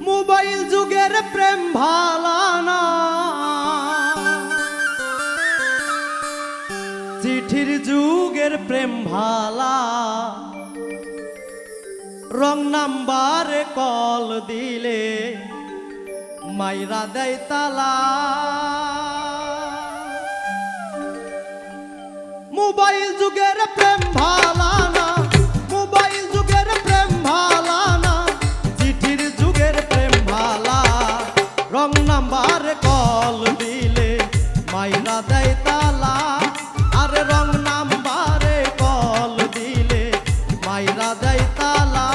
Mobile যুগের প্রেম ভালানা, চিঠির যুগের প্রেম ভালা। রং নাম্বারে কল দিলে মাইরা দেয় তালা। মোবাইল যুগের প্রেম ভালানা, মোবাইল যুগের প্রেম ভালানা, চিঠির যুগের প্রেম ভালা। রং নাম্বারে কল দিলে মাইরা দেয় তালা। আরে রং নাম্বারে কল দিলে মাইরা দেয় তালা।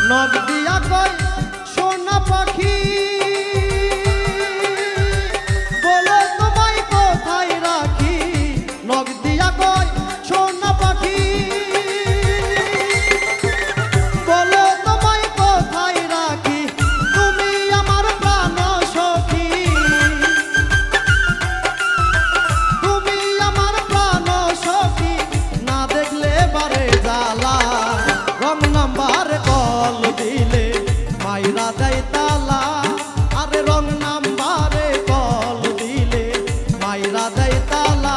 নখ দিয়া কয় সোনা পাখি, বলো তোমায় কোথায় রাখি। নখ দিয়া কয় সোনা পাখি, বলো তোমায় কোথায় রাখি। তুমি আমার প্রাণ সখী, তুমি আমার প্রাণ সখী, না দেখলে বারে জ্বালা। রং নাম্বার কল দিলে মাইরা দেয় তালা। আরে রং নাম্বারে কল দিলে মাইরা দেয় তালা।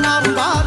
নাম্বার